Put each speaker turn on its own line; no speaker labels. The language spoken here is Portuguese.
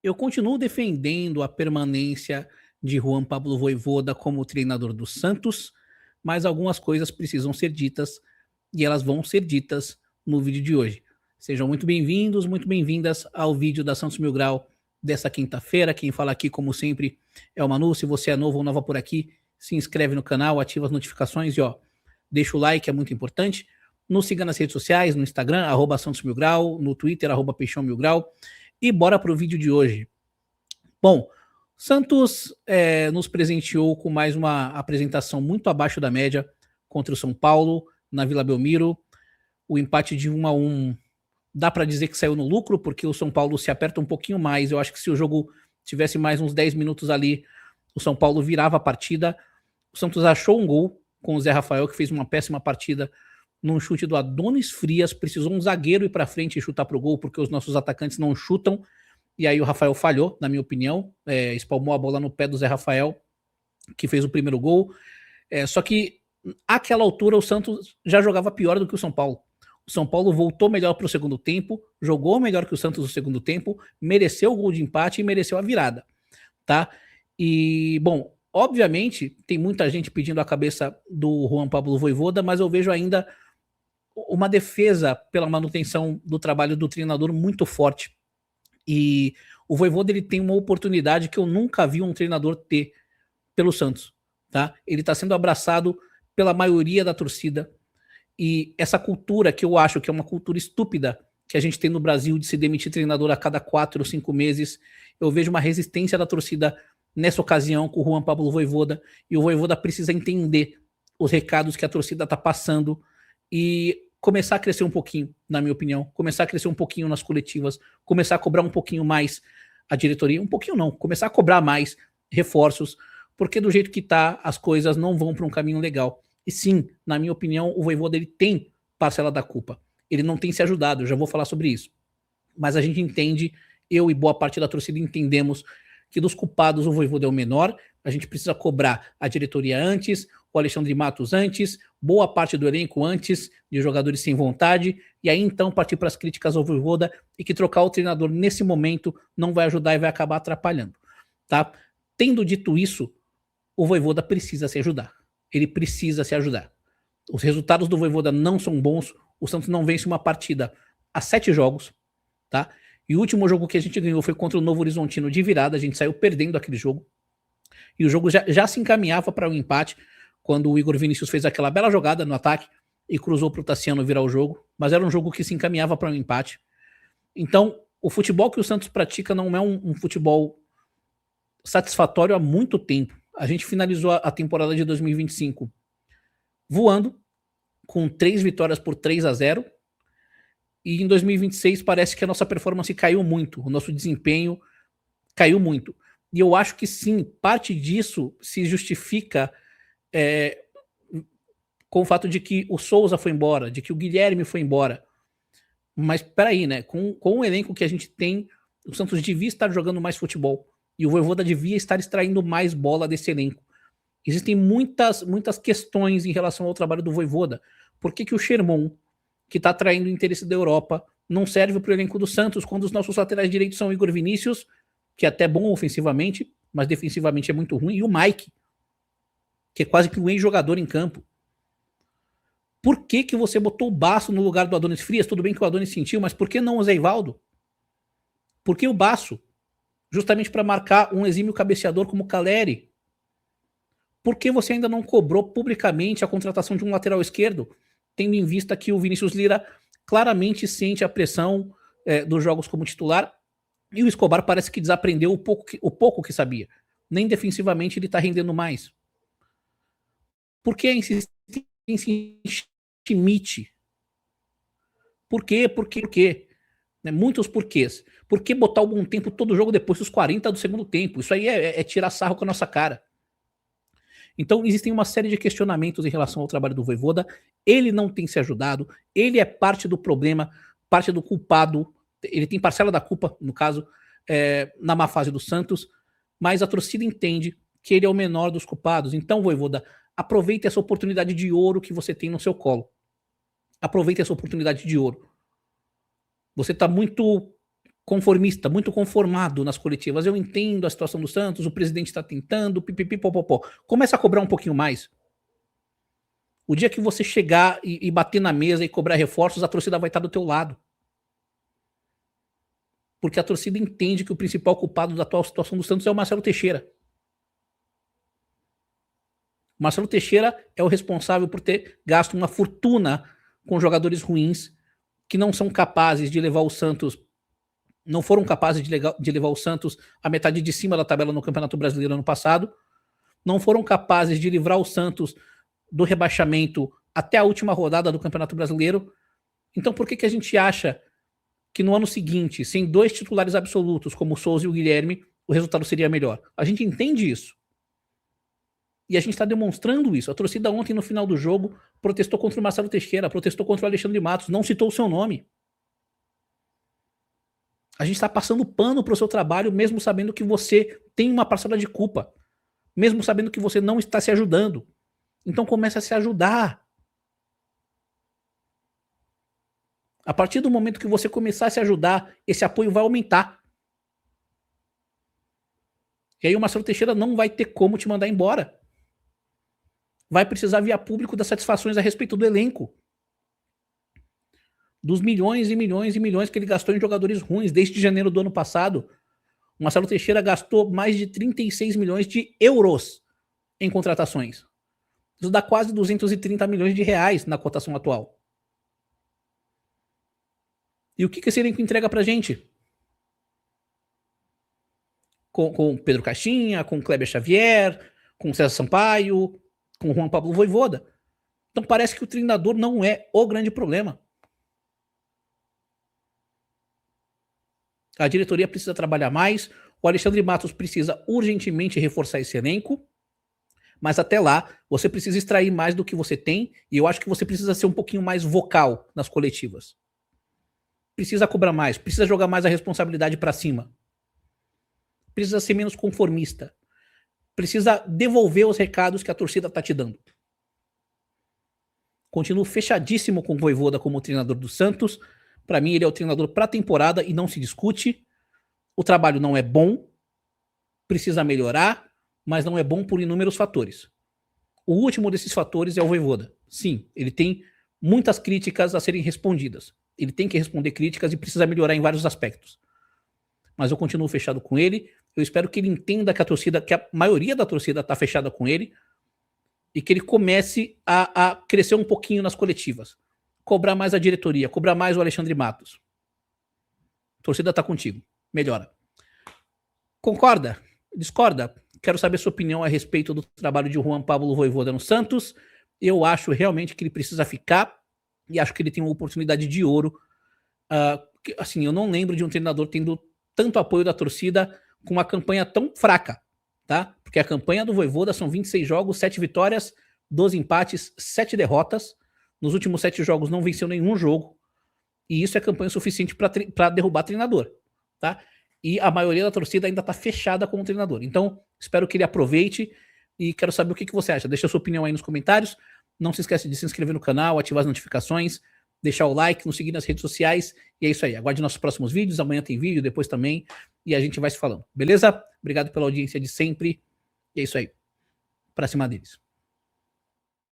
Eu continuo defendendo a permanência de Juan Pablo Vojvoda como treinador do Santos, mas algumas coisas precisam ser ditas e elas vão ser ditas no vídeo de hoje. Sejam muito bem-vindos, muito bem-vindas ao vídeo da Santos Mil Grau dessa quinta-feira. Quem fala aqui, como sempre, é o Manu. Se você é novo ou nova por aqui, se inscreve no canal, ativa as notificações e deixa o like, é muito importante. Nos siga nas redes sociais, no Instagram, @Santos Mil Grau, no Twitter, @Peixão Mil Grau. E bora para o vídeo de hoje. Bom, Santos nos presenteou com mais uma apresentação muito abaixo da média contra o São Paulo, na Vila Belmiro. O empate de 1-1 dá para dizer que saiu no lucro, porque o São Paulo se aperta um pouquinho mais. Eu acho que se o jogo tivesse mais uns 10 minutos ali, o São Paulo virava a partida. O Santos achou um gol com o Zé Rafael, que fez uma péssima partida num chute do Adonis Frias. Precisou um zagueiro ir para frente e chutar para o gol, porque os nossos atacantes não chutam. E aí o Rafael falhou, na minha opinião, espalmou a bola no pé do Zé Rafael, que fez o primeiro gol. Só que, àquela altura, o Santos já jogava pior do que o São Paulo. O São Paulo voltou melhor para o segundo tempo, jogou melhor que o Santos no segundo tempo, mereceu o gol de empate e mereceu a virada, tá? E, bom, obviamente, tem muita gente pedindo a cabeça do Juan Pablo Vojvoda, mas eu vejo ainda uma defesa pela manutenção do trabalho do treinador muito forte. E o Vojvoda, ele tem uma oportunidade que eu nunca vi um treinador ter pelo Santos, tá? Ele está sendo abraçado pela maioria da torcida, e essa cultura que eu acho que é uma cultura estúpida que a gente tem no Brasil de se demitir treinador a cada 4 ou 5 meses, eu vejo uma resistência da torcida nessa ocasião com o Juan Pablo Vojvoda, e o Vojvoda precisa entender os recados que a torcida está passando e começar a crescer um pouquinho, na minha opinião, começar a crescer um pouquinho nas coletivas, começar a cobrar um pouquinho mais a diretoria, um pouquinho não, começar a cobrar mais reforços, porque do jeito que tá, as coisas não vão para um caminho legal. E sim, na minha opinião, o Vojvoda, ele tem parcela da culpa. Ele não tem se ajudado, eu já vou falar sobre isso. Mas a gente entende, eu e boa parte da torcida entendemos que dos culpados o Vojvoda é o menor. A gente precisa cobrar a diretoria antes, o Alexandre Matos antes, boa parte do elenco antes, de jogadores sem vontade, e aí então partir para as críticas ao Vojvoda, e que trocar o treinador nesse momento não vai ajudar e vai acabar atrapalhando, tá? Tendo dito isso, o Vojvoda precisa se ajudar. Ele precisa se ajudar. Os resultados do Vojvoda não são bons, o Santos não vence uma partida há 7 jogos, tá? E o último jogo que a gente ganhou foi contra o Novo Horizontino de virada, a gente saiu perdendo aquele jogo, e o jogo já se encaminhava para um empate, quando o Igor Vinícius fez aquela bela jogada no ataque e cruzou para o Tassiano virar o jogo, mas era um jogo que se encaminhava para um empate. Então, o futebol que o Santos pratica não é um futebol satisfatório há muito tempo. A gente finalizou a temporada de 2025 voando, com 3 vitórias por 3-0, e em 2026 parece que a nossa performance caiu muito, o nosso desempenho caiu muito. E eu acho que sim, parte disso se justifica com o fato de que o Souza foi embora, de que o Guilherme foi embora. Mas peraí, né? Com o elenco que a gente tem, o Santos devia estar jogando mais futebol. E o Vojvoda devia estar extraindo mais bola desse elenco. Existem muitas questões em relação ao trabalho do Vojvoda. Por que o Sherman, que está atraindo o interesse da Europa, não serve para o elenco do Santos, quando os nossos laterais direitos são o Igor Vinícius, que é até bom ofensivamente, mas defensivamente é muito ruim, e o Mike, que é quase que um ex-jogador em campo. Por que você botou o Baço no lugar do Adonis Frias? Tudo bem que o Adonis sentiu, mas por que não o Zé Ivaldo? Por que o Baço? Justamente para marcar um exímio cabeceador como o Caleri. Por que você ainda não cobrou publicamente a contratação de um lateral esquerdo, tendo em vista que o Vinícius Lira claramente sente a pressão dos jogos como titular, e o Escobar parece que desaprendeu o pouco que sabia. Nem defensivamente ele está rendendo mais. Por que a insistência em Schmidt? Por quê? Por quê? Muitos porquês. Por que botar o bom tempo todo jogo depois dos 40 do segundo tempo? Isso aí é tirar sarro com a nossa cara. Então existem uma série de questionamentos em relação ao trabalho do Vojvoda. Ele não tem se ajudado, ele é parte do problema, parte do culpado, ele tem parcela da culpa, no caso, na má fase do Santos, mas a torcida entende que ele é o menor dos culpados. Então, Vojvoda, aproveite essa oportunidade de ouro que você tem no seu colo. Aproveite essa oportunidade de ouro. Você está muito conformista, muito conformado nas coletivas. Eu entendo a situação do Santos, o presidente está tentando, pipipipopopó. Começa a cobrar um pouquinho mais. O dia que você chegar e bater na mesa e cobrar reforços, a torcida vai estar do teu lado. Porque a torcida entende que o principal culpado da atual situação do Santos é o Marcelo Teixeira. O Marcelo Teixeira é o responsável por ter gasto uma fortuna com jogadores ruins que não são capazes de levar o Santos, não foram capazes de levar o Santos à metade de cima da tabela no Campeonato Brasileiro ano passado, não foram capazes de livrar o Santos do rebaixamento até a última rodada do Campeonato Brasileiro. Então por que a gente acha que no ano seguinte, sem 2 titulares absolutos, como o Souza e o Guilherme, o resultado seria melhor? A gente entende isso. E a gente está demonstrando isso. A torcida ontem, no final do jogo, protestou contra o Marcelo Teixeira, protestou contra o Alexandre Matos, não citou o seu nome. A gente está passando pano para o seu trabalho, mesmo sabendo que você tem uma parcela de culpa, mesmo sabendo que você não está se ajudando. Então comece a se ajudar. A partir do momento que você começar a se ajudar, esse apoio vai aumentar. E aí o Marcelo Teixeira não vai ter como te mandar embora. Vai precisar via público das satisfações a respeito do elenco. Dos milhões e milhões e milhões que ele gastou em jogadores ruins desde janeiro do ano passado. O Marcelo Teixeira gastou mais de 36 milhões de euros em contratações. Isso dá quase 230 milhões de reais na cotação atual. E o que esse elenco entrega pra gente? Com Pedro Caixinha, com Kleber Xavier, com César Sampaio, com Juan Pablo Vojvoda. Então parece que o treinador não é o grande problema. A diretoria precisa trabalhar mais, o Alexandre Matos precisa urgentemente reforçar esse elenco, mas até lá você precisa extrair mais do que você tem, e eu acho que você precisa ser um pouquinho mais vocal nas coletivas. Precisa cobrar mais, precisa jogar mais a responsabilidade para cima. Precisa ser menos conformista. Precisa devolver os recados que a torcida está te dando. Continuo fechadíssimo com o Vojvoda como treinador do Santos. Para mim, ele é o treinador para a temporada e não se discute. O trabalho não é bom, precisa melhorar, mas não é bom por inúmeros fatores. O último desses fatores é o Vojvoda. Sim, ele tem muitas críticas a serem respondidas. Ele tem que responder críticas e precisa melhorar em vários aspectos. Mas eu continuo fechado com ele. Eu espero que ele entenda que a maioria da torcida está fechada com ele e que ele comece a crescer um pouquinho nas coletivas. Cobrar mais a diretoria, cobrar mais o Alexandre Matos. A torcida está contigo. Melhora. Concorda? Discorda? Quero saber sua opinião a respeito do trabalho de Juan Pablo Vojvoda no Santos. Eu acho realmente que ele precisa ficar e acho que ele tem uma oportunidade de ouro. Assim, eu não lembro de um treinador tendo tanto apoio da torcida com uma campanha tão fraca, tá? Porque a campanha do Vojvoda são 26 jogos, 7 vitórias, 12 empates, 7 derrotas. Nos últimos 7 jogos não venceu nenhum jogo. E isso é campanha suficiente para derrubar treinador, tá? E a maioria da torcida ainda está fechada com o treinador. Então, espero que ele aproveite e quero saber o que você acha. Deixa a sua opinião aí nos comentários. Não se esquece de se inscrever no canal, ativar as notificações, deixar o like, nos seguir nas redes sociais. E é isso aí. Aguarde nossos próximos vídeos. Amanhã tem vídeo, depois também. E a gente vai se falando. Beleza? Obrigado pela audiência de sempre. E é isso aí. Pra cima deles.